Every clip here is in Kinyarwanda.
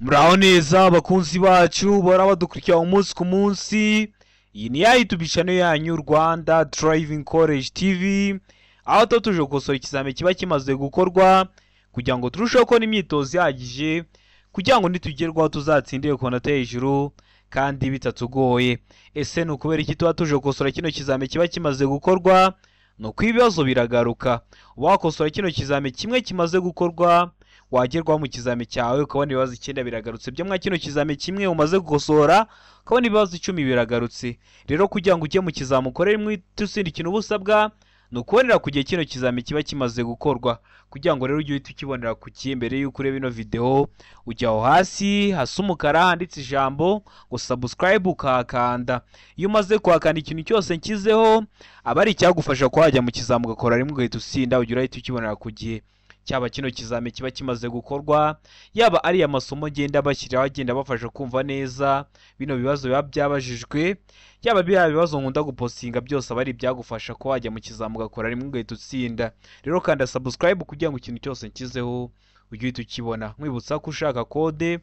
Muraho neza abakunzi bacu bora badukurikira umunsi ku munsi. Iyi ni ya YouTube channel yanyu Rwanda Driving College TV, aho tuje gukosora ikizame kiba kimaze gukorwa kugira ngo turusheho kubona imyitozo ihagije kugira ngo nitugerwaho tuzatsindire ku manota hejuru kandi bitatugoye. Ese ni ukubera iki tuba tuje gukosora kino kizame kiba kimaze gukorwa? Nuko ibibazo biragaruka. Wakosora kino kizame kimwe kimaze gukorwa wagerwaho mu kizame cyawe ukabona ibibazo 9 biragarutse. Byo mwa kino kizame kimwe umaze gukosora ukabona ibibazo 10 biragarutse. Rero kugira ngo ujye mu kizame ukorere imwe tusindi ikintu ubusabwa nukubonera kugiye kino kizame kiba kimaze gukorwa. Kugira ngo rero ujye uhita ukibonera ku mbere y'uko ureba ino video, ujya aho hasi hasa umukara handitse ijambo ngo subscribe ukahakanda. Iyo umaze kuhakanda ikintu cyose nkizeho aba ari icyagufasha kwajya mu kizame ugakora rimwe ugahita usinda, ugira uhita ukibonera ku gihe. Cyaba kino kizame kiba kimaze gukorwa, yaba ari amasomo genda bashyiraho agenda bafasha kumva neza bino bibazo biba byabajijwe, yaba bya bibazo nkunda gupostinga byose aba ari byagufasha ko wajya mu kizame ugakora rimwe ugahita utsinda. Rero kanda subscribe kugira ngo ikintu cyose nkizeho ujye uhita ukibona. Nkwibutsa ko ushaka kode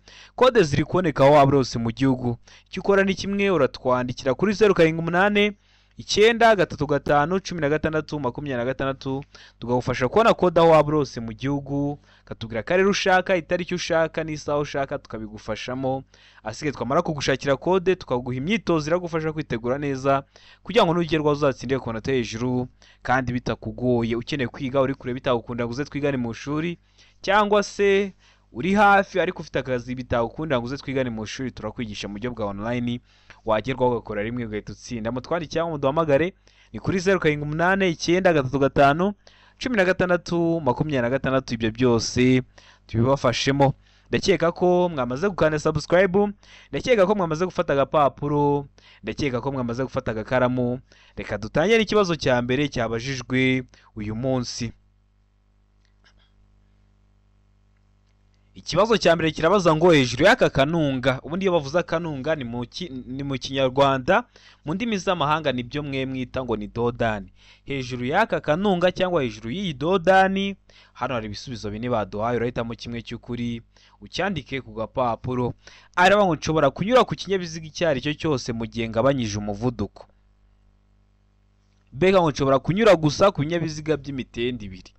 ziri kuboneka aho waba hose mu gihugu. Icyo ukora ni kimwe, uratwandikira kuri 078 935 tugagufasha kubona kode aho waba hose mu gihugu, katubwira akarere ushaka, itariki ushaka n'isaha ushaka tukabigufashamo. Asige twamara kugushakira kode tukaguha imyitozo iragufasha kwitegura neza kugira ngo nugerwaho uzatsindire ku manota hejuru kandi bitakugoye. Ukeneye kwiga uri kure bitagukunda ngo uze twigane mu shuri, cyangwa se uri hafi ariko ufite akazi bitagukunda ngo uze twigane mu shuri, turakwigisha mu buryo bwa online wagerwaho ugakora rimwe ugahita utsinda. Mutwandikire cyangwa muduhamagare ni kuri 078 935 ibyo byose tubibafashemo. Ndakeka ko mwamaze gukanda subscribe, ndakeka ko mwamaze gufata agapapuro, ndakeka ko mwamaze gufata agakaramu. Reka dutangire ikibazo cya mbere cyabajijwe uyu munsi. Ikibazo cya mbere kirabaza ngo hejuru y'aka kanunga, ubundi iyo bavuze kanunga ni mu Kinyarwanda, mu ndimi z'amahanga nibyo mwe mwita ngo ni dodani. Hejuru y'aka kanunga cyangwa hejuru y'iyi dodani, hano hari ibisubizo bine baduhaye, urahitamo kimwe cy'ukuri ucyandike ku gapapuro. Araba ngo nshobora kunyura ku kinyabiziga icyo ari cyo cyose mu gihe ngabanyije umuvuduko. Bega ngo nshobora kunyura gusa ku binyabiziga by'imitende ibiri.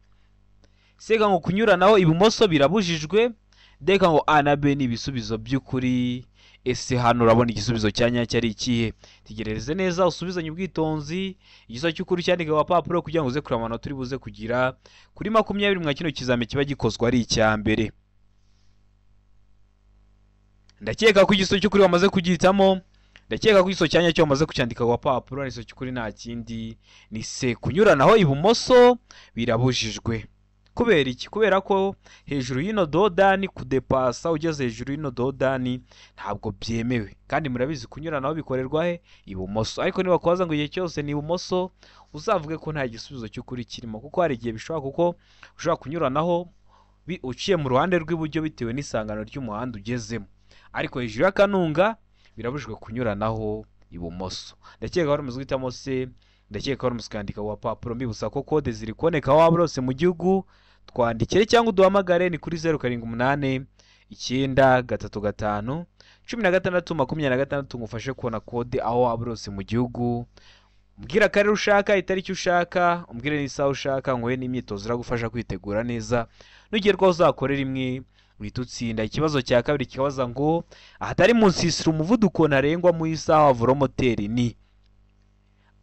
Sega ngo kunyura naho ibumoso birabujijwe. Deka ngo A na B ni ibisubizo by'ukuri. Ese hano urabona igisubizo cya nyacyo ari ikihe? Tegereze neza usubizanye ubwitonzi, igiso cy'ukuri cyandika ku papuro kugira ngo uze kureba amanota turi buze kugira kuri 20 mwa kino kizame kiba gikozwe ari icya mbere. Ndakeka ko igiso cy'ukuri wamaze kugihitamo, ndakeka ko igiso cya nyacyo wamaze kucyandika ku papuro. Igiso cy'ukuri nta kindi ni C, kunyura naho ibumoso birabujijwe. Kubera iki? Kubera ko hejuru y'ino dodani kudepasa ugeze hejuru y'ino dodani ntabwo byemewe, kandi murabizi kunyura naho bikorerwa he? Ibumoso. Ariko niba kubaza ngo igihe cyose ni ibumoso, uzavuge ko nta gisubizo cy'ukuri kirimo, kuko hari igihe bishobora kuko ushobora kunyura naho uciye mu ruhande rw'iburyo bitewe n'isangano ry'umuhanda ugezemo. Ariko hejuru y'akanunga birabujijwe kunyura naho ibumoso. Ndakeka ko muzi guhitamo C, ndakeka ko muzi kwandika ku papuro. Mbibutsa ko kode ziri kuboneka aho waba hose mu gihugu. Twandikire cyangwa uduhamagare ni kuri 078 935 ngufashe kubona kode aho waba hose mu gihugu. Umbwira akarere ushaka, itariki ushaka, umbwire n'isaha ushaka, ngoye n'imyitozo iragufasha kwitegura neza nugerwaho uzakorera imwe uhita utsinda. Ikibazo cya kabiri kikabaza ngo ahatari mu nsisiro umuvuduko ntarengwa mu isaha wa velomoteri ni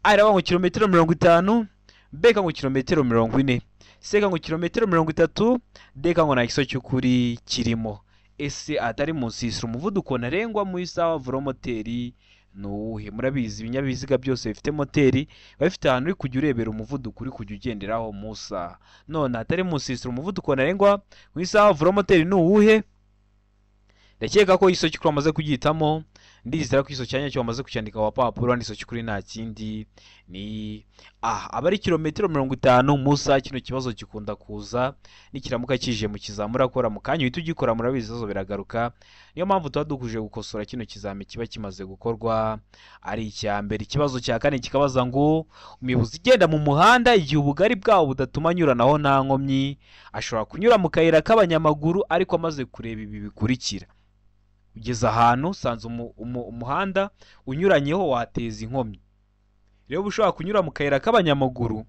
araba ngo kilometero 50, beka ngo kilometero 40, seka ngo kilometero 30, deka ngo nta giso cy'ukuri kirimo. Ese atari mu nsisiro umuvuduko ntarengwa mu isaha wa velomoteri nuwuhe? Murabizi ibinyabiziga byose bifite moteri bafite ahantu uri kujya urebera umuvuduko uri kujya ugenderaho mu saha. None atari mu nsisiro umuvuduko ntarengwa mu isaha wa velomoteri nuwuhe? Ndakeka ko igiso cy'ukuri wamaze kugihitamo, ndizera ko igiso cya nyacyo wamaze kucyandika ku papuro. Igiso cy'ukuri nta kindi ni aba ari kilometero 50 mu saha. Kino kibazo gikunda kuza nikiramuka kije mu kizame urakora mu kanya uhita ugikora, murabizi zo biragaruka. Niyo mpamvu tuba dukuje gukosora kino kizame kiba kimaze gukorwa ari icya mbere. Ikibazo cya kane kikabaza ngo umuyobozi igenda mu muhanda igihe ubugari bwawo budatuma anyura naho nta nkomyi ashobora kunyura mu kayira k'abanyamaguru ariko amaze kureba ibi bikurikira. ugeze ahantu usanze umuhanda unyuranyeho wateza inkomyi. Rero uba ushobora kunyura mu kayira k'abanyamaguru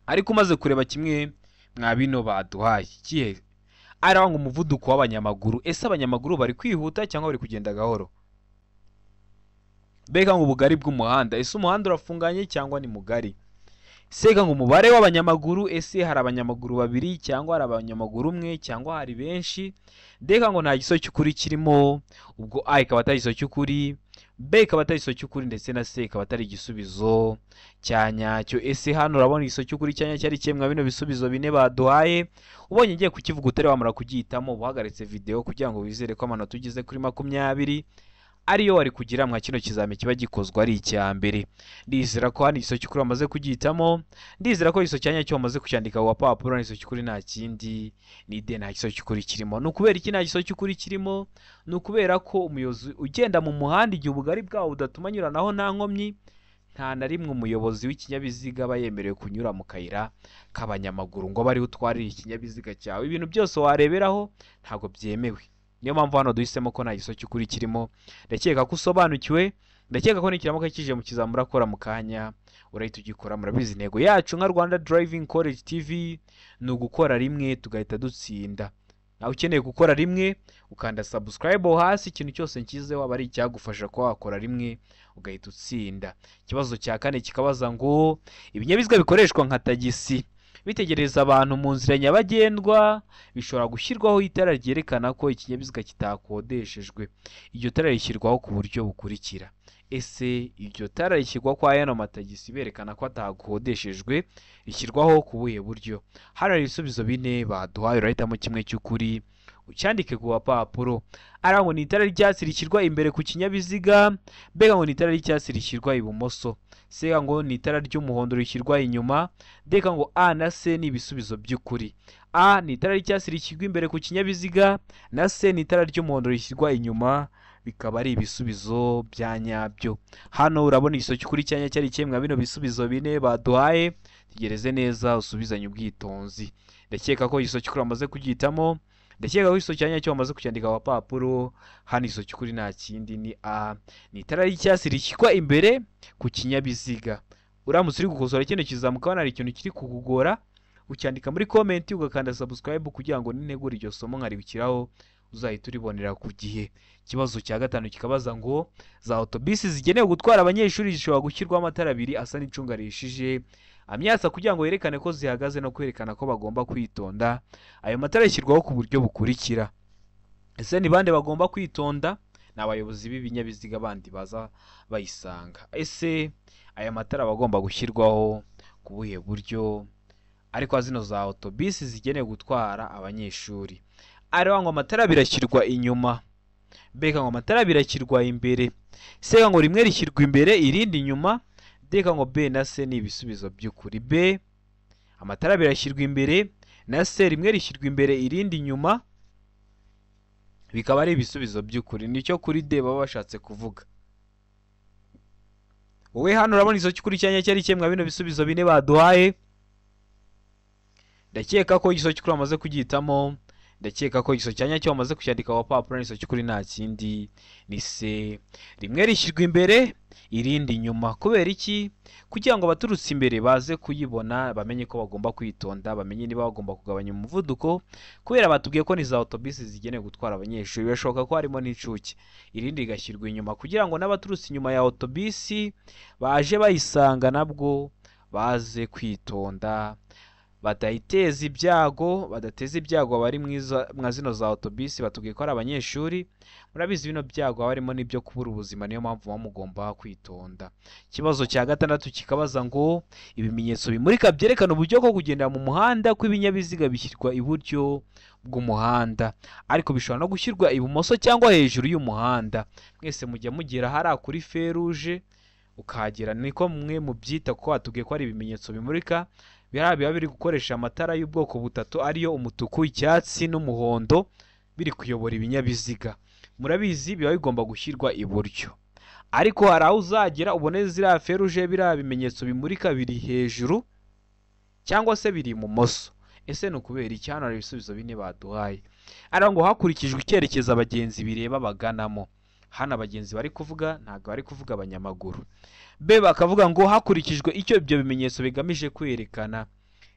ariko umaze kureba kimwe mwa bino baduhaye kihe ari ngo umuvuduko w'abanyamaguru. Ese abanyamaguru bari kwihuta cyangwa bari kugenda gahoro? Mbega ngo ubugari bw'umuhanda, ese umuhanda urafunganye cyangwa ni mugari? Sega ngo umubare w'abanyamaguru, ese hari abanyamaguru babiri cyangwa hari abanyamaguru umwe cyangwa hari benshi? Mbega ngo nta giso cy'ukuri kirimo, ubwo A ikaba atari igiso cy'ukuri, B ikaba atari igiso cy'ukuri, ndetse na C ikaba atari igisubizo cya nyacyo. Ese hano urabona igiso cy'ukuri cya nyacyo ari kimwe bino bisubizo bine baduhaye. Ubonye ngiye kukivuga utari wamara kugihitamo, uhagaritse video kugira ngo wizere ko amanota ugize kuri 20 ariyo wari kugira mwa kino kizame kiba gikozwe ari icya mbere. Ndizera ko hano igiso cy'ukuri wamaze kugihitamo, ndizera ko igiso cya nyacyo wamaze kucyandika ku papuro. Igiso cy'ukuri nta kindi ni D, nta giso cy'ukuri kirimo. Ni ukubera iki nta giso cy'ukuri kirimo? Ni ukubera ko umuyobozi ugenda mu muhanda igihe ubugari bwawo budatuma anyuranaho nta nkomyi, nta na rimwe umuyobozi w'ikinyabiziga aba yemerewe kunyura mu kayira k'abanyamaguru ngo bari utwarire ikinyabiziga cyawe. Ibintu byose wareberaho ntabwo byemewe. Niyo mpamvu hano duhisemo ko nta giso cy'ukuri kirimo. Ndakeka ko usobanukiwe, ndakeka ko nikiramuka kije mu kizamura akora mu kanya urahita ugikora. Murabizi intego yacu nka Rwanda Driving College TV ni ugukora rimwe tugahita dutsinda. Nawe ukeneye gukora rimwe ukanda subscribe aho hasi, ikintu cyose nkize waba ari icyagufasha ko wakora rimwe ugahita utsinda. Ikibazo cya kane kikabaza ngo ibinyabiziga bikoreshwa nka tagisi bitegereza abantu mu nzira nyabagendwa bishobora gushyirwaho itara ryerekana ko ikinyabiziga kitakodeshejwe. Iryo tara rishyirwaho ku buryo bukurikira. Ese iryo tara rishyirwa kwa yano matagisi berekana ko atakodeshejwe rishyirwaho ku buhe buryo? Hano ibisubizo bine baduhaye, urahitamo kimwe cy'ukuri ucyandike ku papuro. Ara ngo ni itara ry'icyatsi rishyirwa imbere ku kinyabiziga, mbega ngo ni itara ry'icyatsi rishyirwa ibumoso, sega ngo ni itara ry'umuhondo rishyirwa inyuma, deka ngo A na C ni ibisubizo by'ukuri. A ni itara ry'icyatsi rishyirwa imbere ku kinyabiziga, na C ni itara ry'umuhondo rishyirwa inyuma, bikaba ari ibisubizo bya nyabyo. Hano urabona igiso cy'ukuri cyanya cyari kimwe bino bisubizo bine baduhaye. Tegereze neza usubizanye ubwitonzi. Ndakeka ko igiso cy'ukuri amaze kugihitamo, ndakeka ko igiso cyanya cyo amaze kucyandika ku papuro. Hano igiso cy'ukuri nta kindi ni A, ni itara ry'icyatsi rishyirwa imbere ku kinyabiziga. Uramutse uri gukosora kino kizamuka wana hari ikintu kiri kugugora, ucyandika muri comment ugakanda subscribe kugira ngo nintegura iryo somo nkaribikiraho uzahita uribonera ku gihe. Ikibazo cya gatanu kikabaza ngo za autobus zigenewe gutwara abanyeshuri zishobora gushyirwaho amatara abiri asa n'icunga rishije amyatsa kugira ngo yerekane ko zihagaze no kwerekana ko bagomba kwitonda. Ayo matara yashyirwaho ku buryo bukurikira. Ese ni bande bagomba kwitonda? Ni abayobozi b'ibinyabiziga bandi baza bayisanga. Ese aya matara bagomba gushyirwaho ku buhe buryo? Ariko zino za autobus zigenewe gutwara abanyeshuri, ariho ngo amatara birashyirwa inyuma, mbega ngo amatara birashyirwa imbere, sega ngo rimwe rishyirwa imbere irindi inyuma, deka ngo B na C ni ibisubizo by'ukuri. B amatara birashyirwa imbere, na C rimwe rishyirwa imbere irindi inyuma, bikaba ari ibisubizo by'ukuri. Nicyo kuri D baba bashatse kuvuga. Wowe hano urabona izo cy'ukuri cyanya cyari kimwe bino bisubizo bine baduhaye. Ndakeka ko igiso cy'ukuri amaze kugihitamo, ndakeka ko igiso cyanya cyo amaze kucyandika ku papuro. Igiso cy'ukuri nta kindi ni C, rimwe rishyirwa imbere irindi inyuma. Kubera iki? Kugira ngo abaturutse imbere baze kuyibona bamenye ko bagomba kwitonda, bamenye niba bagomba kugabanya umuvuduko, kubera batubwiye ko ni za autobus zigenewe gutwara abanyeshuri, birashoboka ko harimo n'incuke. Irindi rigashyirwa inyuma kugira ngo n'abaturutse inyuma ya autobus baje bayisanga nabwo baze kwitonda, badateza ibyago bari mwa zino za autobus. Batubwiye ko ari abanyeshuri, murabizi bino byago barimo n'ibyo kubura ubuzima, niyo mpamvu mugomba kwitonda. Ikibazo cya gatandatu kikabaza ngo ibimenyetso bimurika byerekana uburyo bwo kugendera mu muhanda kw'ibinyabiziga bishyirwa iburyo bw'umuhanda, ariko bishobora no gushyirwa ibumoso cyangwa hejuru y'umuhanda. Mwese mujya mugera hari kuri feruje ukahagera, niko mwe mubyita, ko batubwiye ko ari ibimenyetso bimurika biba biri gukoresha amatara y'ubwoko butatu, ariyo umutuku, icyatsi n'umuhondo, biri kuyobora ibinyabiziga. Murabizi biba bigomba gushyirwa iburyo, ariko hari aho uzagera ubone ziriya feruje biriya bimenyetso bimurika biri hejuru cyangwa se biri ibumoso. ese ni ukubera iki? Hano hari ibisubizo bine baduhaye. Ari ngo hakurikijwe icyerekezo abagenzi bireba baganamo. Hano abagenzi bari kuvuga ntabwo bari kuvuga abanyamaguru. B bakavuga ngo hakurikijwe icyo ibyo bimenyetso bigamije kwerekana.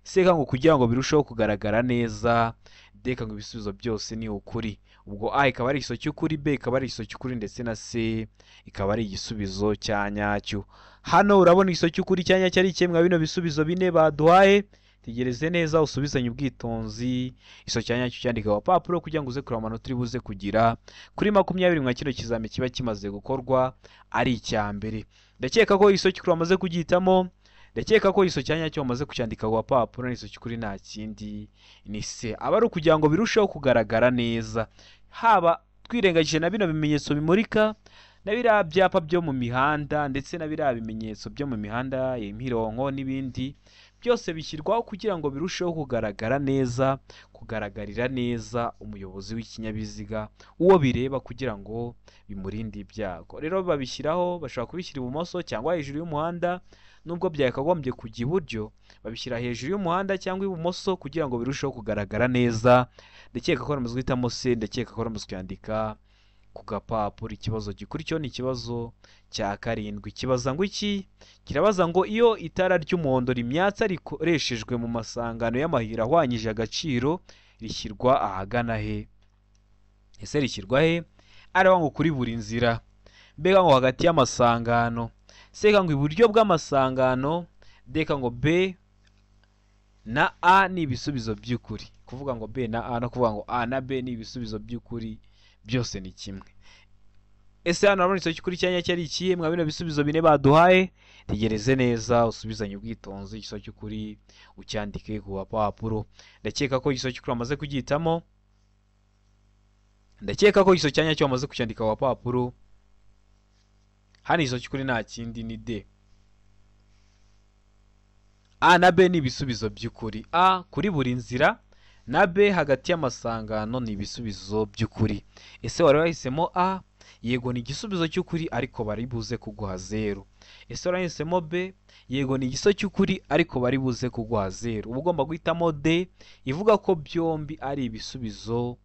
C ngo kugira ngo birusheho kugaragara neza. D ngo ibisubizo byose ni ukuri. Ubwo A ikaba ari igisozi cy'ukuri, B ikaba ari igisozi cy'ukuri ndetse na C ikaba ari igisubizo cya nyacyo. Hano urabona igisozi cy'ukuri cya nyacyo ari kimwe bino bisubizo bine baduhaye. Tegereze neza usubizanye ubwitonzi. Iso cya nyacyo cyandika papuro kugira ngo uze kureba amanota uri buze kugira kuri 20 mwa kino kizame kiba kimaze gukorwa ari icya mbere. Ndakeka ko iso cy'ukuri amaze kugihitamo. Ndakeka ko iso cya nyacyo amaze kucyandika ku papuro n'iso cy'ukuri nta kindi ni C. Aba ari ukugira ngo birusheho kugaragara neza. Haba twirengagije na bino bimenyetso bimurika na biriya byapa byo mu mihanda ndetse na biriya bimenyetso byo mu mihanda imirongo n'ibindi byose bishyirwaho kugira ngo birusheho kugaragara neza, kugaragarira neza umuyobozi w'ikinyabiziga uwo bireba kugira ngo bimurinde ibyago. Rero babishyiraho, bashobora kubishyira ibumoso cyangwa hejuru y'umuhanda, nubwo byakagombye kujya iburyo babishyira hejuru y'umuhanda cyangwa ibumoso kugira ngo birusheho kugaragara neza. Ndakeka ko bamaze guhitamo C, ndakeka ko bamaze kwandika ku gapapuro. Ikibazo gikurikiyeho ni ikibazo cya 7. Kibaza ngo iki? Kirabaza ngo iyo itara ry'umuhondo rimyatsa rikoreshejwe mu masangano y'amahira ahwanyije agaciro rishyirwa ahagana he? Ese rishyirwa he? Areba ngo kuri buri nzira, mbega ngo hagati y'amasangano, C ngo iburyo bw'amasangano, D ngo B na A ni ibisubizo by'ukuri. Kuvuga ngo B na A no kuvuga ngo A na B ni ibisubizo by'ukuri byose ni kimwe. Ese hano urabona iso cy'ukuri cyanya cyari ikihe mwa bino bisubizo bine baduhaye? Tegereze neza usubizanye ubwitonzi. Iso cy'ukuri ucyandike ku papuro. Ndakeka ko iso cy'ukuri amaze kugihitamo. Ndakeka ko iso cyanya cyo amaze kucyandika ku papuro. Hano iso cy'ukuri nta kindi ni D. A na B ni ibisubizo by'ukuri. A kuri buri nzira na B hagati y'amasangano ni ibisubizo by'ukuri. Ese wari wahisemo A? Yego ni igisubizo cy'ukuri ariko bari buze kuguha 0. Ese wari wahisemo B? Yego ni igiso cy'ukuri ariko bari buze kuguha 0. Uba ugomba guhitamo D ivuga ko byombi ari ibisubizo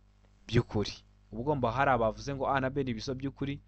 by'ukuri. Uba ugomba hari abavuze ngo A na B ni ibisubizo by'ukuri.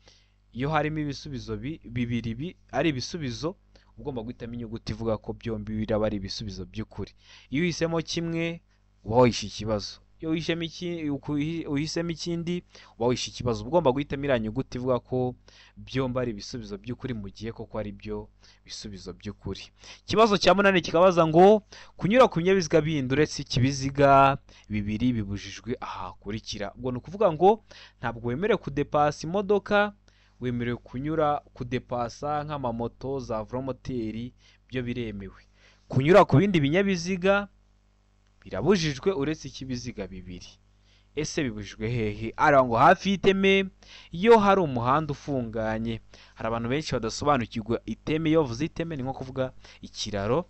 Iyo harimo ibisubizo bibiri ari ibisubizo, ugomba guhitamo inyuguti ivuga ko byombi biraba ari ibisubizo by'ukuri. Iyo uhisemo kimwe uba wishe ikibazo. Iyo uhisemo ikindi uba wishe ikibazo. Ugomba guhitamo iriya nyuguti ivuga ko byombi ari ibisubizo by'ukuri mu gihe koko ari byo bisubizo by'ukuri. Ikibazo cya 8 kikabaza ngo kunyura ku binyabiziga bindi uretse ikibiziga bibiri bibujijwe ahakurikira. Ubwo ni ukuvuga ngo ntabwo wemerewe kudepasa imodoka, wemerewe kudepasa nk'amamoto za velomoteri, byo biremewe. Kunyura ku bindi binyabiziga birabujijwe uretse ikibiziga bibiri. Ese bibujijwe hehe? Araba ngo hafi y'iteme iyo hari umuhanda ufunganye. Hari abantu benshi badasobanukirwa iteme. Iyo bavuze iteme ni nko kuvuga ikiraro.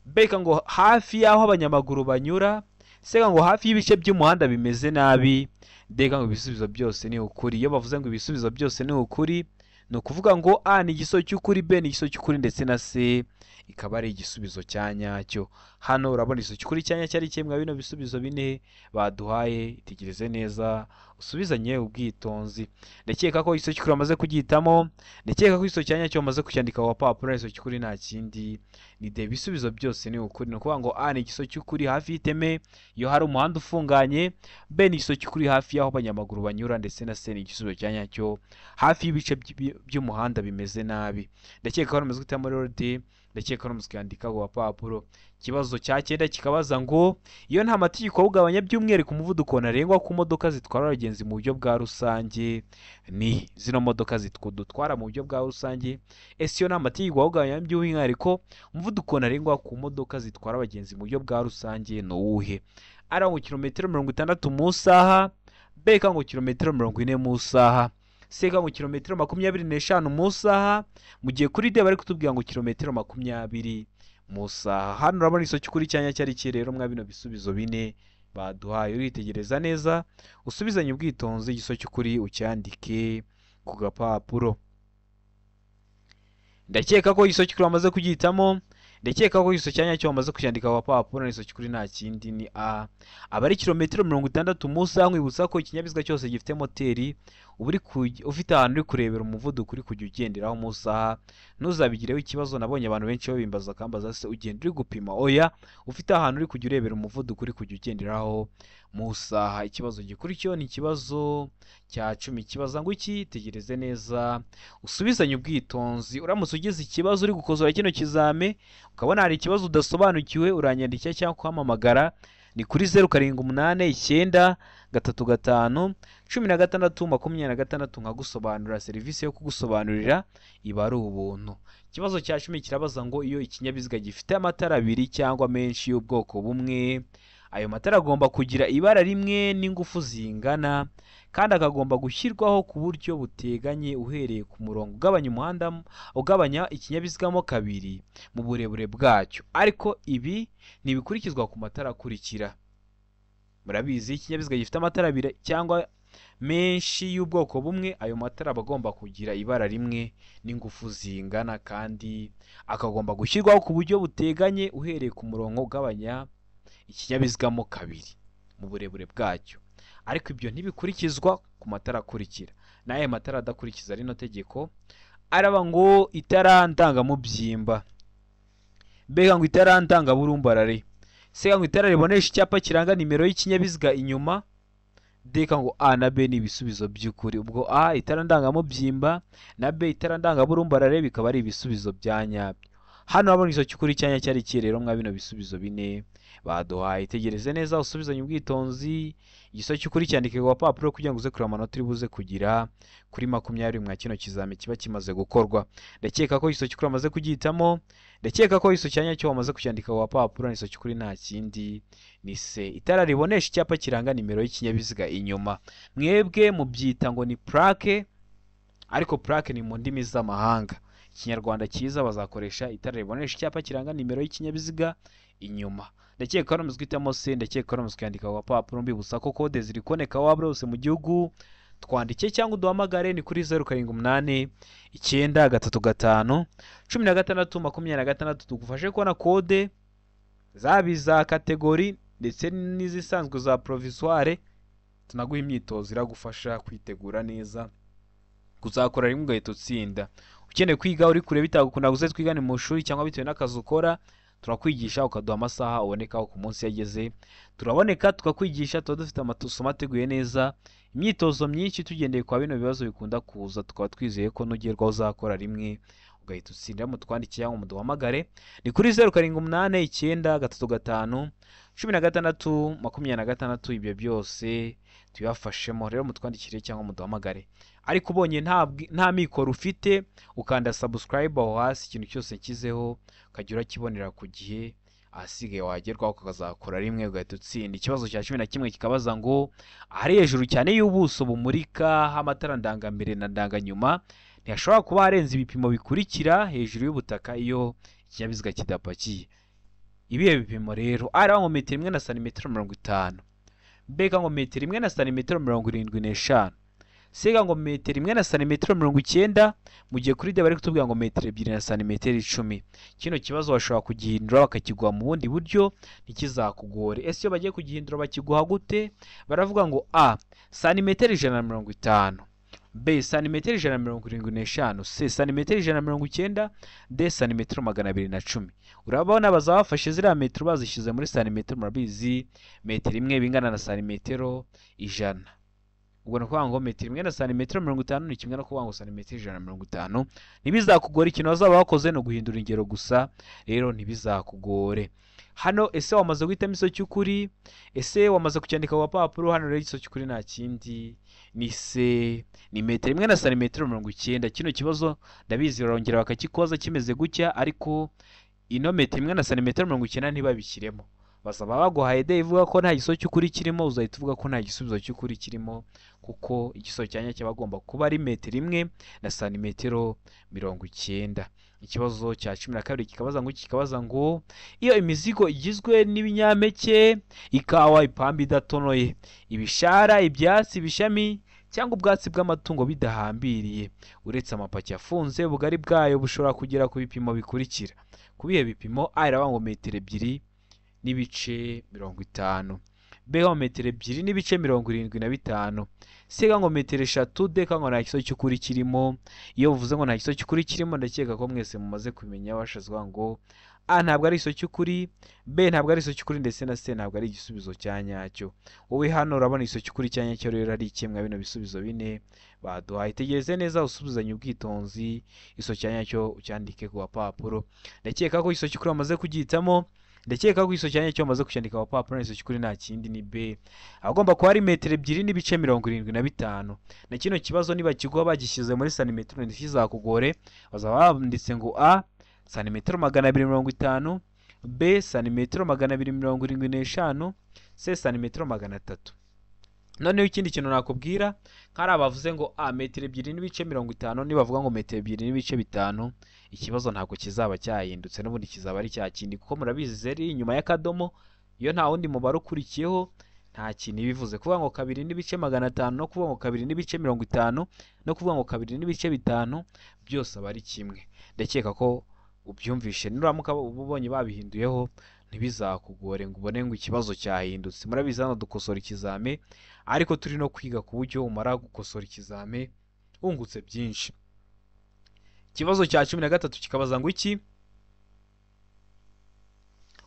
Beka ngo hafi y'aho abanyamaguru banyura. Sega ngo hafi y'ibice by'umuhanda bimeze nabi. Deka ngo ibisubizo byose ni ukuri. Iyo bavuze ngo ibisubizo byose ni ukuri, ni ukuvuga ngo A ni igiso cy'ukuri, B ni igiso cy'ukuri ndetse na C ikaba ari igisubizo cya nyacyo. Hano urabona igiso cy'ukuri cya nyacyo ari kimwe bino bisubizo bine baduhaye. Itegereze neza usubizanye ubwitonzi. Ndakeka ko igiso cy'ukuri amaze kugihitamo. Ndakeka ko igiso cya nyacyo amaze kucyandika ku papuro. Igiso cy'ukuri nta kindi ni D. Ibisubizo byose ni ukuri. Ni ukuvuga ngo A ni igiso cy'ukuri hafi y'iteme iyo hari umuhanda ufunganye, B ni igiso cy'ukuri hafi y'aho abanyamaguru banyura ndetse na C ni igisubizo cya nyacyo hafi y'ibice by'umuhanda bimeze nabi. Ndakeka ko bamaze guhitamo rero D. Ndakeka ko muzikandika ku papuro. Ikibazo cya 9 kikabaza ngo iyo nta mategeko awugabanya by'umwihariko umuvuduko ntarengwa ku modoka zitwara abagenzi mu buryo bwa rusange, ni zino modoka dutwara mu buryo bwa rusange. Ese iyo nta mategeko awugabanya by'umwihariko umuvuduko ntarengwa ku modoka zitwara abagenzi mu buryo bwa rusange ni uwuhe? Ari ngo kilometero 60 mu isaha, B ngo kilometero 40 mu isaha, C ngo kilometero 25 mu isaha, mu gihe kuri D bari kutubwira ngo kilometero 20 mu isaha. Hano urabona iso cy'ukuri cyanya cyari ki rero mwa bino bisubizo bine baduhaye. Uritegereza neza usubizanye ubwitonzi. Igiso cy'ukuri ucyandike ku gapapuro. Ndakeka ko iso cy'ukuri amaze kugihitamo. ndakeka ko iso cyanya cyo bamaze kucyandika ku papuro n'iso cy'ukuri nta kindi ni a aba ari kilometero 60 mu isaha. Nkwibutsa ko ikinyabiziga cyose gifite moteri ufite ahantu uri kurebera umuvuduko uri kujya ugenderaho mu isaha. Ntuzabigireho ikibazo, nabonye abantu benshi babimbaza kambaza se ugenda uri gupima. Oya, ufite ahantu uri kujya urebera umuvuduko uri kujya ugenderaho mu isaha. Ikibazo gikurikiyeho ni ikibazo cya 10 kibaza ngo iki, tegereze neza usubizanye ubwitonzi. Uramutse ugize ikibazo uri gukozora kino kizame ukabona hari ikibazo udasobanukiwe, uranyandikira cyangwa kuhamamagara ni kuri 0789351626 nkagusobanurira. Serivisi yo kugusobanurira iba ari ubuntu. Ikibazo cya 10 kirabaza ngo iyo ikinyabiziga gifite amatara abiri cyangwa menshi y'ubwoko bumwe, ayo matara agomba kugira ibara rimwe n'ingufu zingana, kandi akagomba gushyirwaho ku buryo buteganye uhereye ku murongo ugabanya ikinyabiziga mo kabiri mu burebure bwacyo. Ariko ibi ntibikurikizwa ku matara akurikira. Murabizi ikinyabiziga gifite amatara abiri cyangwa menshi y'ubwoko bumwe, ayo matara aba agomba kugira ibara rimwe n'ingufu zingana, kandi akagomba gushyirwaho ku buryo buteganye uhereye ku murongo ugabanya ikinyabiziga mo kabiri mu burebure bwacyo. Ariko ibyo ntibikurikizwa ku matara akurikira. N'ayo matara adakurikiza rino tegeko araba ngo itara ndangamubyimba, mbega ngo itara ndangaburumbarare, sega ngo itara ribonesha icyapa kiranga nimero y'ikinyabiziga inyuma, deka ngo A na B ni ibisubizo by'ukuri. Ubwo A itara ndangamubyimba na B itara ndangaburumbarare bikaba ari ibisubizo bya nyabyo. Hano urabona izo cy'ukuri cyanya cyari kirero mwa bino bisubizo bine baduhaye. Tegereze neza usubizanye ubwitonzi. Igiso cy'ukuri cyandike ku papuro kugira ngo uze kureba amanota uri buze kugira kuri 20 mwa kino kizame kiba kimaze gukorwa. Ndakeka ko igiso cy'ukuri amaze kugihitamo. Ndakeka ko iso cyanya cyo bamaze kucyandika ku papuro n'iso cy'ukuri nta kindi ni se. Itara ribonesha icyapa kiranga nimero y'ikinyabiziga inyuma. Mwebwe mubyita ngo ni plaque, ariko plaque ni mu ndimi z'amahanga. Ikinyarwanda cyiza bazakoresha itara ribonesha icyapa kiranga nimero y'ikinyabiziga inyuma. Ndakeka ko muzwitamo se, ndakeka ko muzkwandika ku papuro. Mbibutsa ko code ziri koneka waba rose mu gihugu. Twandike cyangwa uduhamagare ni kuri 0788351626 tugufashe kubona code zabiza kategori ndetse n'izisanzwe za provisoire. Tunaguha imyitozo iragufasha kwitegura neza kuzakora rimwe ugahita utsinda. Ukeneye kwiga uri kure bitagukunda guze twigane mu shuri cyangwa bitewe n'akazi ukora, turakwigisha ukaduha amasaha ubonekaho ku munsi yageze. Turaboneka tukakwigisha, tuba dufite amasomo ateguye neza, imyitozo myinshi tugendeye kwa bino bibazo bikunda kuza. Tukaba twizeye ko nugerwaho uzakora rimwe ugahita utsindira. Mutwandikiye cyangwa muduhamagare ni kuri 0789351626. Ibyo byose tuyafashemo. Rero mutwandikire cyangwa muduhamagare. Ariko ubonye nta mikoro ufite, ukanda subscribe aho hasi, ikintu cyose nkizeho ukajya urakibonera ku gihe, ahasigaye wagerwaho ukazakora rimwe ugahita utsinda. Ikibazo cya 11 kikabaza ngo ahari hejuru cyane y'ubuso bumurika amatara ndangambere na ndanganyuma ntihashobora kuba harenze ibipimo bikurikira hejuru y'ubutaka iyo ikinyabiziga kidapakiye. Ibihe bipimo rero? Ari ngo metero 1 na santimetero 50, mbega ngo metero 1 na santimetero 75, sega ngo metero 1 na santimetero 90. Mu gihe kuri de bari kutubwira ngo metero 2 na santimetero 10. Kino kibazo bashobora kugihindura bakakiguha mu bundi buryo ntikizakugore. Ese iyo bagiye kugihindura bakiguha gute? Baravuga ngo A santimetero 150, B santimetero 175, C santimetero 190, D santimetero 210. Urabona bazabafashe ziriya metero bazishyize muri santimetero. Murabizi metero imwe bingana na santimetero 100. Ubwo no kuvuga ngo metero 1 na santimetero 50 ni kimwe no kuvuga ngo santimetero 150. Ntibizakugora, ikintu bazaba bakoze no guhindura ingero gusa, rero ntibizakugore. Hano ese wamaze guhitamo iso cy'ukuri, ese wamaze kucyandika ku papuro. Hano rero iso cy'ukuri nta kindi ni se, ni metero 1 na santimetero 90. Kino kibazo ndabizi barongera bakakikoza kimeze gutya, ariko ino metero 1 na santimetero 90 ntibabishyiremo. Basaba baguhaye de ivuga ko nta giso cy'ukuri kirimo, uzahita uvuga ko nta gisubizo cy'ukuri kirimo, kuko igiso cyanya cyabagomba kuba ari metero 1 na santimetero 90. Ikibazo cya 12 kikabaza ngo iyo imizigo igizwe n'ibinyampeke, ikawa, ipamba idatonoye, ibishara, ibyatsi, ibishami cyangwa ubwatsi bw'amatungo bidahambiriye. Uretse amapaki afunze, ubugari bwayo bushobora kugera ku bipimo bikurikira. Ku bihe bipimo: A iravuga ngo metero 2.50, B ngo metero 2.75, C ngo metero 3, D ngo nta kiso cy'ukuri kirimo. Iyo uvuze ngo nta kiso cy'ukuri kirimo, ndakeka ko mwese mumaze kumenya washazwa ngo A ntabwo ari iso cy'ukuri, B ntabwo ari iso cy'ukuri, ndetse na C ntabwo ari igisubizo cya nyacyo. Wowe hano urabona iso cy'ukuri cya nyacyo rero ari kimwe bino bisubizo bine baduhaye. Tegereze neza usubizanye ubwitonzi, iso cya nyacyo ucyandike ku papuro. Ndakeka ko iso cy'ukuri wamaze kugihitamo. Ndakeka ko iso cya nyacyo wamaze kucyandika ku papuro, iso cy'ukuri nta kindi ni B. Agomba kuba ari metero 2.75. Na kino kibazo niba kiguha bagishyize muri santimetero ntikizakugore, bazaba banditse ngo A santimetero 250, B santimetero 275, C santimetero 300. Noneho ikindi kintu nakubwira, nk'ari abavuze ngo A metero 2.50, nibavuga ngo metero 2.5, ikibazo ntabwo kizaba cyahindutse, n'ubundi kizaba ari cya kindi, kuko murabizi zeri inyuma y'akadomo iyo nta wundi mubare ukurikiyeho nta kintu bivuze. Kuvuga ngo 2.500 no kuvuga ngo 2.50 no kuvuga ngo 2.5 byose aba ari kimwe. Ndakeka ko ubyumvishe, nuramuka ubonye babihinduyeho ntibizakugore ngo ubone ngo ikibazo cyahindutse. Murabizi hano dukosora ikizame, ariko turi no kwiga ku buryo umara gukosora ikizame wungutse byinshi. Ikibazo cya 13 kikabaza ngo iki: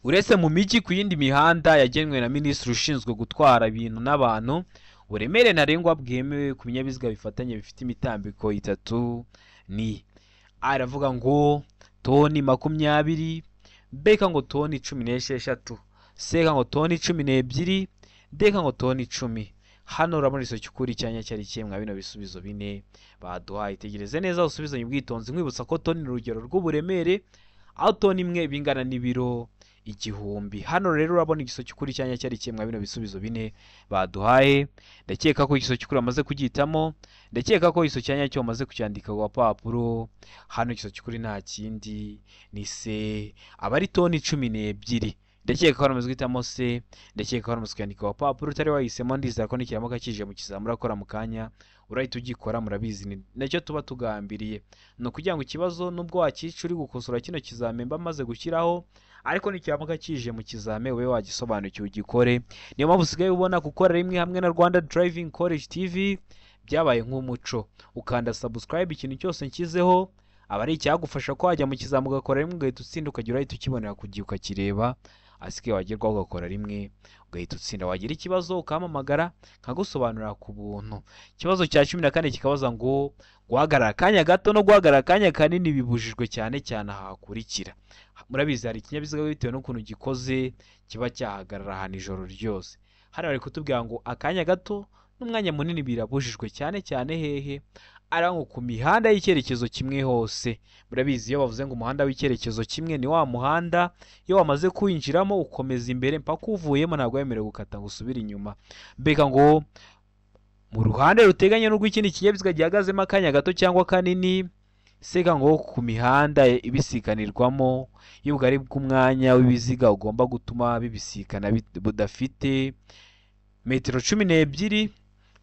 uretse mu mijyi ku yindi mihanda yagenwe na minisitiri ushinzwe gutwara ibintu n'abantu, uburemere ntarengwa bwemewe ku binyabiziga bifatanye bifite imitambiko 3 ni: A iravuga ngo toni 20, B ngo toni 16, C ngo toni 12, D ngo toni 10. Hano urabona iso cy'ukuri cyanya cyari kimwe bino bisubizo bine baduhaye. Tegereze neza usubizanye ubwitonzi, nkwibutsa ko toni ni urugero rw'uburemere, aho toni imwe bingana n'ibiro 1000. Hano rero urabona igiso cy'ukuri cyanya cyari kimwe bino bisubizo bine baduhaye. Ndakeka ko igiso cy'ukuri amaze kugihitamo. Ndakeka ko iso cyanya cyo amaze kucyandika ku papuro. Hano igiso cy'ukuri nta kindi ni C, aba ari toni 12. Ndakeka ko amaze guhitamo C. Ndakeka ko amaze kucyandika ku papuro. Utari wahisemo, ndizera ko nikiramo kakije mu kizamura akora mu kanya urahita ugikora. Murabizi nacyo tuba tugambiriye, no kugira ngo ikibazo nubwo wakica uri gukosora kino kizame mba maze gushyiraho, ariko nikiramuka kije mu kizame ube wagisobanukiwe ugikore. Niyo mpamvu usigaye ubona gukora rimwe hamwe na Rwanda Driving College TV byabaye nk'umuco. Ukanda subscribe, ikintu cyose nshyizeho aba ari icyagufasha ko wajya mu kizamu ugakora rimwe ugahita utsinda, ukagira uhita ukibonera ku gihe ukakireba. Asike wagerwaho ugakora rimwe ugahita utsinda. Wagira ikibazo ukampamagara nkagusobanurira ku buntu. Ikibazo cya 14 kikabaza ngo guhagarara akanya gato no guhagarara akanya kanini bibujijwe cyane cyane ahakurikira. Murabizi hari ikinyabiziga bitewe n'ukuntu gikoze kiba cyahagarara ahantu ijoro ryose. Hano bari kutubwira ngo akanya gato n'umwanya munini birabujijwe cyane cyane hehe? Ari nko ku mihanda y'icyerekezo kimwe hose. Murabizi iyo bavuze ngo umuhanda w'icyerekezo kimwe ni wa muhanda iyo wamaze kuwinjiramo ukomeza imbere mpaka uvuyemo ntabwo wemerewe gukata ngo usubire inyuma. Mbega ngo mu ruhande ruteganye n'urw'ikindi kinyabiziga gihagazemo akanya gato cyangwa kanini. Sega ngo ku mihanda ibisikanirwamo y'ubugari bw'umwanya w'ibiziga ugomba gutuma bibisikana budafite metero 12.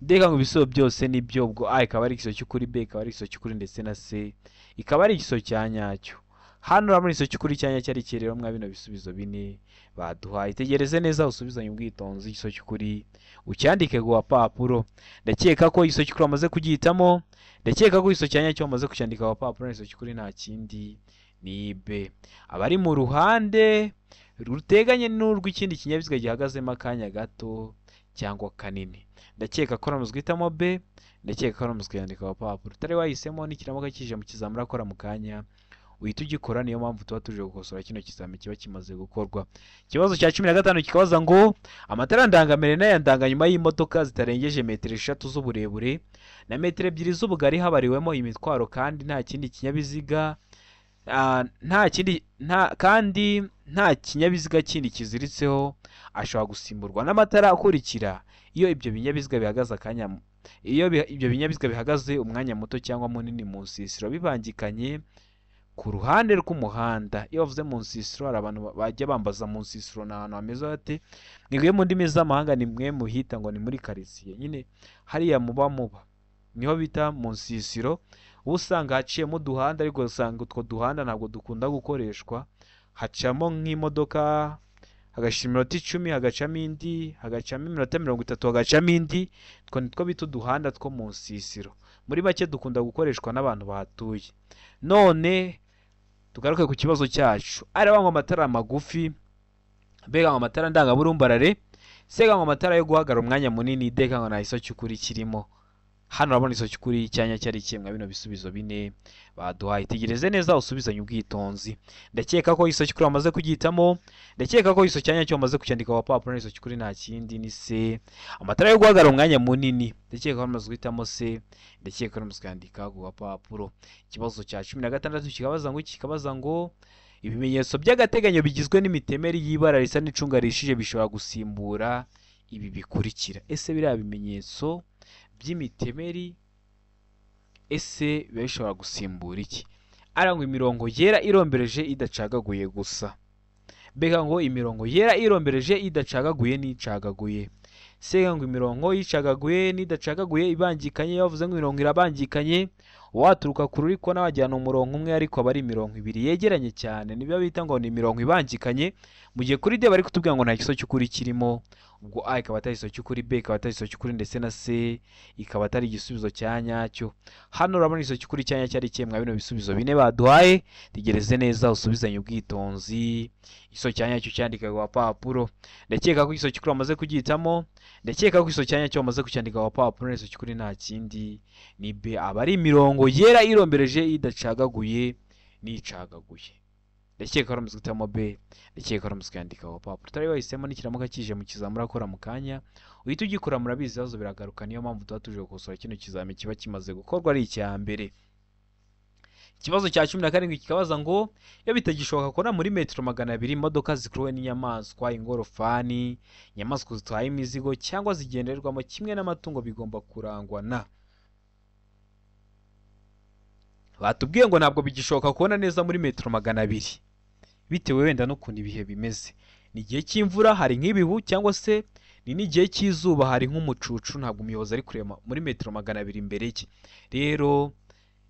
Deka ngo ibiso byose nibyo, ubwo A ikaba ari igiso cy'ukuri, B ikaba ari igiso cy'ukuri, ndetse na C ikaba ari igiso cya nyacyo. Hano urabona igiso cy'ukuri cya nyacyo ari kirero mwa bino bisubizo bine baduhaye. Tegereze neza usubizanye ubwitonzi, igiso cy'ukuri ucyandike ku papuro. Ndakeka ko igiso cy'ukuri amaze kugihitamo. Ndakeka ko igiso cya nyacyo amaze kucyandika ku papuro. Igiso cy'ukuri nta kindi ni B. Abari mu ruhande ruteganye n'urw'ikindi kinyabiziga gihagazemo akanya gato cyangwa kanini. Ndakeka ko ramuzwe hitamo B. Ndakeka ko ramuzwe yandika ku papuro. Utari wahisemo nikiramuka kije mu kizamura akora mu kanya uhita ugikora. Niyo mpamvu tuba tuje gukosora kino kizame kiba kimaze gukorwa. Ikibazo cya 15 kikabaza ngo amatara ndangamere n'aya ndanganyuma y'imodoka zitarengeje metero 3 z'uburebure na metero 2 z'ubugari habariwemo imitwaro kandi nta kindi kinyabiziga nta kinyabiziga kindi kiziritseho ashobora gusimburwa n'amatara akurikira iyo ibyo binyabiziga bihagaze umwanya muto cyangwa munini mu nsisiro bibangikanye ku ruhande rw'umuhanda. Iyo bavuze mu nsisiro hari abantu bajya bambaza mu nsisiro ni ahantu hameze hate. Mwebwe mu ndimi z'amahanga ni mwe muhita ngo ni muri quartier nyine hariya muba. niho bita mu nsisiro, uba usanga haciyemo uduhanda, ariko usanga utwo duhanda ntabwo dukunda gukoreshwa, hacamo nk'imodoka hagashira iminota 10, hagacamo indi, hagacamo iminota 30, hagacamo indi. Two nitwo bita uduhanda two mu nsisiro. Muri make dukunda gukoreshwa n'abantu bahatuye. None tugaruke ku kibazo cyacu. Areba ngo amatara magufi, mbega ngo amatara ndangaburumbarare, sega ngo amatara yo guhagarara umwanya munini, deka ngo nta iso cy'ukuri kirimo. Hano urabona iso cy'ukuri cyanya cyari kimwe bino bisubizo bine baduhaye. Tegereze neza usubizanye ubwitonzi. Ndakeka ko iso cy'ukuri bamaze kugitamo, ndakeka ko iso cyanya cyo bamaze kucyandika wa papuro, iso cy'ukuri nta kindi ni se. Amatara yo guhagarara umwanya munini, ndakeka ko bamaze guhitamo se, ndakeka ko bamaze kwandika ku papuro. Ikibazo cya 16 kikabaza ngo kikabaza ngo ibimenyetso by'agateganyo bigizwe n'imitemeri y'ibara risa n'icunga rishije bishobora gusimbura ibi bikurikira. Ese biriya bimenyetso by'imitemeri ese biba bishobora gusimbura iki? Arangwa imirongo yera irombereje idacagaguye gusa. Mbega ngo imirongo yera irombereje idacagaguye n'icagaguye. Sega ngo imirongo y'icagaguye n'idacagaguye ibangikanye, yavuze ngo imirongo irabangikanye, waturuka ku ruri ko n'abajyana umurongo umwe ariko aba ari imirongo ibiri yegeranye cyane, nibyo bita ngo ni imirongo ibangikanye. Mu gihe kuri D bari kutubwira ngo nta kiso cy'ukuri kirimo, ubwo A ikaba atari iso cy'ukuri, B ikaba atari iso cy'ukuri, ndetse na C ikaba atari igisubizo cya nyacyo. Hano urabona iso cy'ukuri cya nyacyo ari kimwe bino bisubizo bine baduhaye. Tegereze neza usubizanye ubwitonzi. Iso cya nyacyo cyandika ku papuro. Ndakeka ko iso cy'ukuri bamaze kugitamo, ndakeka ko iso cya nyacyo bamaze kucyandika ku papuro. Iso cy'ukuri nta kindi ni B, aba ari imirongo yera irombereje idacagaguye n'icagaguye. Ndakeka ko bamaze guhitamo B, ndakeka ko bamaze kwandika ku papuro. Utari wahisemo n'ikiramuka kije mu kizamura akora mu kanya, uhita ugikora, murabizi ibibazo biragaruka. Niyo mpamvu tuba tuje gukosora kino kizami kiba kimaze gukorwa ari icya mbere. Ikibazo cya 17 kikabaza ngo iyo bitagishoboka kora muri metero 200 imodoka zikuruwe n'inyamaswa, ingorofani, inyamaswa zitwaye imizigo cyangwa zigenderwamo kimwe n'amatungo bigomba kurangwa na. Batubwiye ngo ntabwo bigishoboka kubona neza muri metero 200 bitewe wenda n'ukuntu ibihe bimeze. Ni igihe cy'imvura hari nk'ibihu, cyangwa se ni n'igihe cy'izuba hari nk'umucucu, ntabwo umuyobozi ari kureba muri metero 200 imbere ye. Rero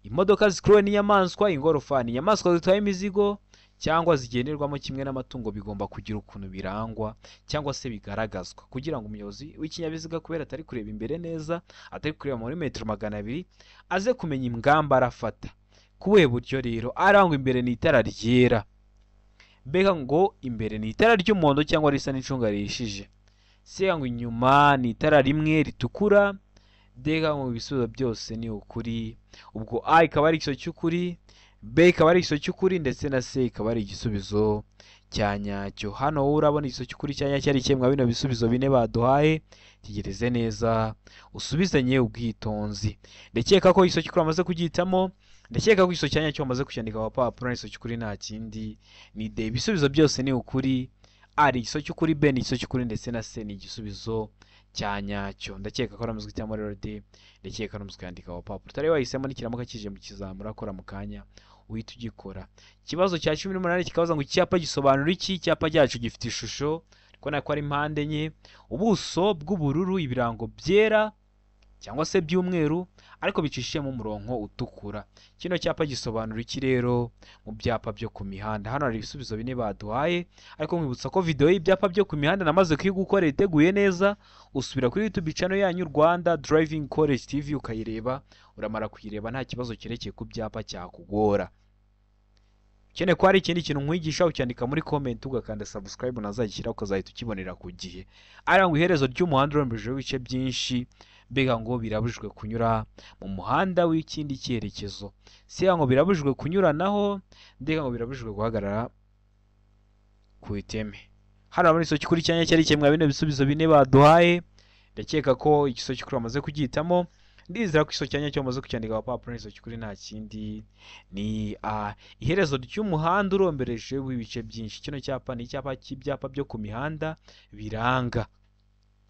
imodoka zikuruwe n'inyamaswa, ingorofani, inyamaswa zitwaye imizigo cyangwa zigenderwamo kimwe n'amatungo bigomba kugira ukuntu birangwa cyangwa se bigaragazwa, kugira ngo umuyobozi w'ikinyabiziga kubera atari kureba imbere neza, atari kureba muri metero 200, aze kumenya ingamba arafata. Kubuhe buryo rero? Arangwa imbere ni itara ryera, mbega ngo imbere ni itara ry'umuhondo cyangwa risa n'icunga rihishije. Sega ngo inyuma ni itara rimwe ritukura. Dega ngo ibisubizo byose ni ukuri, ubwo A ikaba ari igiso cy'ukuri, B ikaba ari igiso cy'ukuri, ndetse na C ikaba ari igisubizo cya nyacyo. Hano wowe urabona igiso cy'ukuri cya nyacyo ari kimwe bino bisubizo bine baduhaye. Tegereze neza usubizanye ubwitonzi. Ndakeka ko igiso cy'ukuri amaze kugitamo, ndakeka ko igiso cya nyacyo bamaze kucyandika ku papuro. Igiso cy'ukuri nta kindi ni D, ibisubizo byose ni ukuri. Ari igiso cy'ukuri, B ni igiso cy'ukuri, ndetse na C ni igisubizo cya nyacyo. Ndakeka ko ramuzwe cyangwa rero D, ndakeka ko kwandika ku papuro. Utari wahisemo n'ikiramuka kije mu kizamura akora mu kanya, uhita ugikora. Ikibazo cya 18 kikabaza ngo icyapa gisobanura iki? Icyapa cyacu gifite ishusho ariko nako ari impande enye, ubuso bw'ubururu, ibirango byera cyangwa se by'umweru ariko bicishiyemo umurongo utukura. Kino cyapa gisobanura iki rero mu byapa byo ku mihanda? Hano hari ibisubizo bine baduhaye, ariko mwibutsa ko video y'ibyapa byo ku mihanda namaze kuyigukora iteguye neza. Usubira kuri YouTube channel yanyu Rwanda Driving College TV ukayireba, uramara kuyireba nta kibazo kirekeye ku byapa cyakugora. Kene ko hari ikindi kintu nkwigisha ucyandika muri comment ugakanda subscribe nazakira ukazahita ukibonera ku gihe. Arangwa iherezo ry'umuhanda urombeje w'ibice byinshi, mbega ngo birabujwe kunyura mu muhanda w'ikindi cyerekezo. Siya ngo birabujwe kunyuranaho, ndega ngo birabujwe guhagarara ku iteme. Hano muri iso cy'ukuri cyanya cyari kimwe bino bisubizo bine baduhaye. Ndakeka ko igiso cy'ukuri bamaze kugitamo, ndizera ko iso cyanya cyo bamaze kucyandika ku papuro. Iso cy'ukuri nta kindi ni A, iherezo ry'umuhanda urombereje w'ibice byinshi. Kino cyapa ni icyapa cy'ibyapa byo ku mihanda biranga,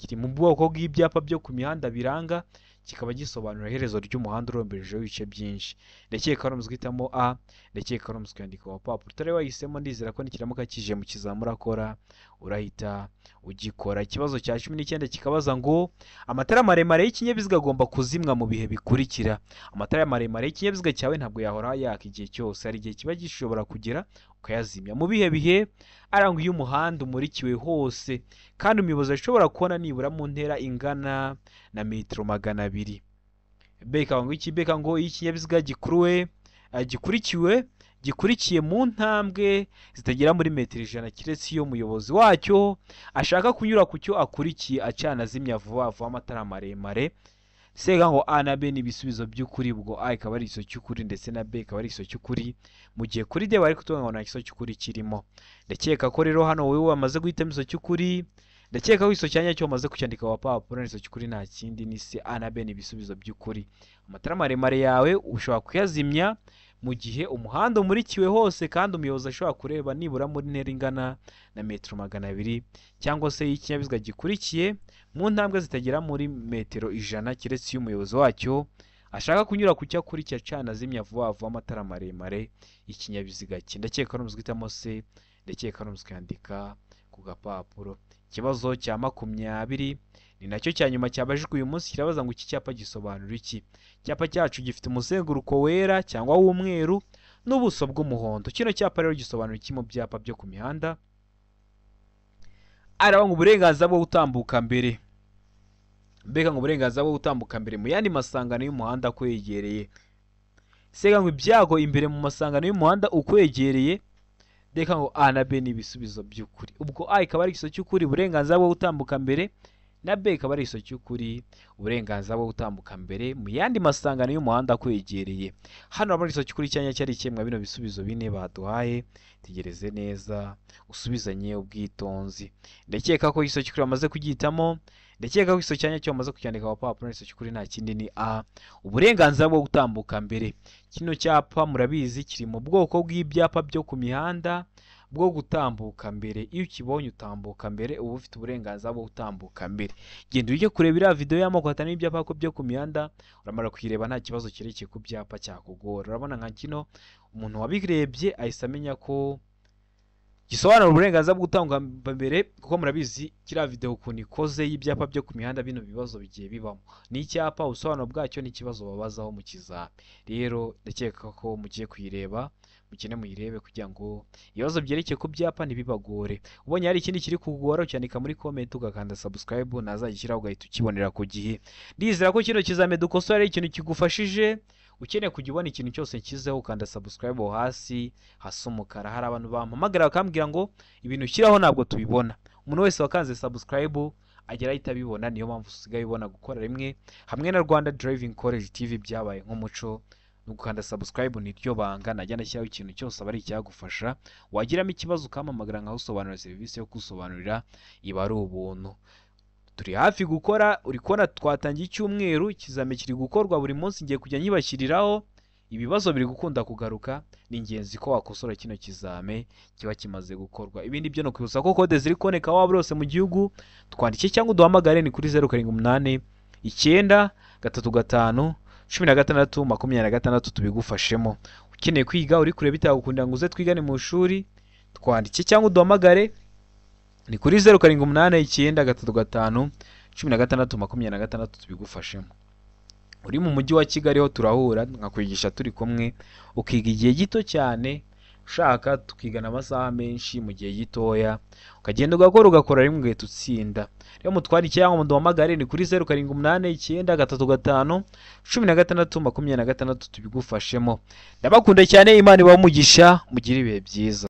kiri mu bwoko bw'ibyapa byo ku mihanda biranga, kikaba gisobanura iherezo ry'umuhanda uromberejeho ibice byinshi. Ndakeka wari guhitamo A, ndakeka wari kwandika ku papuro. Utari wahisemo ndizera ko nikiramuka kije mu kizamura akora urahita ugikora. Ikibazo cya 19 kikabaza ngo amatara maremare y'ikinyabiziga agomba kuzimwa mu bihe bikurikira. Amatara maremare y'ikinyabiziga cyawe ntabwo yahora yaka igihe cyose, hari igihe kiba gishobora kugera ukayazimya. Mu bihe bihe arangwa iyo umuhanda umurikiwe hose kandi umuyobozi ashobora kubona nibura mu ntera ingana na metero 200. Beka ngo iki? Beka ngo iyo ikinyabiziga gikurikiye mu ntambwe zitagera muri metero 100 kiretse iyo umuyobozi wacyo ashaka kunyura ku cyo akurikiye acana azimya vuba vuba amatara maremare. Sega ngo A na B ni ibisubizo by'ukuri, ubwo A ikaba ari iso cy'ukuri ndetse na B ikaba ari iso cy'ukuri, mu gihe kuri D bari kutunga ngo nta iso cy'ukuri kirimo. Ndakeka ko rero hano wowe wamaze guhitamo iso cy'ukuri, ndakeka ko iso cyanya cyo wamaze kucyandika wa papuro n'iso cy'ukuri nta kindi ni C. A na B ni ibisubizo by'ukuri. Amatara maremare yawe ushobora kuyazimya mu gihe umuhanda umurikiwe hose kandi umuyobozi ashobora kureba nibura muri ntera ingana na metero 200, cyangwa se y'ikinyabiziga gikurikiye mu ntambwe zitagera muri metero 100 kiretse iyo umuyobozi wacyo ashaka kunyura ku cyo akurikiye acana azimya vuba vuba amatara maremare y'ikinyabiziga cye. Ndakeka no muzwitamo C, ndakeka no muzwandika ku gapapuro. Ikibazo cya 20 ni nacyo cya nyuma cyabajijwe uyu munsi, kirabaza ngo iki cyapa gisobanura iki. Icyapa cyacu gifite umuzenguruko wera cyangwa w'umweru n'ubuso bw'umuhondo. Kino cyapa rero gisobanura iki mu byapa byo ku mihanda? Araba ngo uburenganzira bwo gutambuka mbere. Mbega ngo uburenganzira bwo gutambuka mbere mu yandi masangano y'umuhanda kwegereye. Sega ngo ibyago imbere mu masangano y'umuhanda ukwegereye. Deka ngo A na B ni ibisubizo by'ukuri, ubwo A ikaba ari iso cy'ukuri, uburenganzira bwo gutambuka mbere, na B ikaba ari iso cy'ukuri, uburenganzira bwo gutambuka mbere mu yandi masangano y'umuhanda kwegereye. Hano muri iso cy'ukuri cyanya cyari ikemwa bino bisubizo bine baduhaye. Tegereze neza usubizanye ubwitonzi. Ndakeka ko iso cy'ukuri bamaze kugitamo, ndakeka ko iso cyanya cyo bamaze kucyandika wa papuro n'iso cy'ukuri nta kindi ni A, uburenganzira bwo gutambuka mbere. Kino cyapa murabizi kiri mu bwoko bw'ibyapa byo ku mihanda bwo gutambuka mbere. Iyo ukibonye utambuka mbere uba ufite uburenganzira bwo gutambuka mbere. Genda ujye kureba iriya video y'amoko atanu y'ibyapa byo ku mihanda, uramara kuyireba nta kibazo kirekeye ku byapa cyakugora. Urabona nka kino umuntu wabirebye ahise amenya ko gisobanura uburenganzira bwo gutambuka mbere, kuko murabizi kiriya video ukuntu ikoze y'ibyapa byo ku mihanda bino bibazo bigiye bibamo. Ni icyapa ubusobanuro bwacyo n'ikibazo babazaho mu kizami. Rero ndakeka ko mugiye kuyireba, mukene muyirebe kugira ngo ibibazo byerekeye ku byapa ntibibagore. Ubonye hari ikindi kiri kugora ucyandika muri comment ugakanda subscribe, nazagishyiraho ugahita ukibonera ku gihe. Ndizera ko kino kizame dukosora ari ikintu kigufashije. Ukeneye kujya ubona ikintu cyose nshyizeho ukanda subscribe hasi umukara. Hari abantu bampamagara bakambwira ngo ibintu ushyiraho ntabwo tubibona. Umuntu wese wakanze subscribe agera ahita abibona, niyo mpamvu usigaye ubona gukora rimwe hamwe na Rwanda Driving College TV byabaye nk'umuco. Nugukanda subscribe niryo banga, najya nashyiraho ikintu cyose aba ari icyagufasha. Wagiramo ikibazo ukampamagara nkagusobanurira serivisi yo kusobanurira iba ari ubuntu. Turi hafi gukora, uri kubona twatangiye icyumweru, ikizame kiri gukorwa buri munsi, ngiye kujya nyibashyiriraho. Ibibazo biri gukunda kugaruka, ni ingenzi ko wakosora kino kizame kiba kimaze gukorwa. Ibindi byo no kwibutsa ko kode ziri koneka waba rose mu gihugu, twandike cyangwa duhamagare ni kuri 078 9 35 16 26 tubigufashemo. Ukeneye kwiga uri kure bitagukundira ngo uze twigane mu shuri, twandike cyangwa duhamagare ni kuri 078 9 35 16 26 tubigufashemo. Uri mu mujyi wa Kigali ho turahura nkakwigisha turi kumwe, ukiga igihe gito cyane, ushaka tukigana amasaha menshi mu gihe gitoya, ukagenda ugakora rimwe ugahita utsinda. Rero mutwari cyangwa muduhamagare ni kuri 078 9 35 16 26 tubigufashemo. Ndabakunda cyane, Imana ibahe umugisha, mugire ibihe byiza.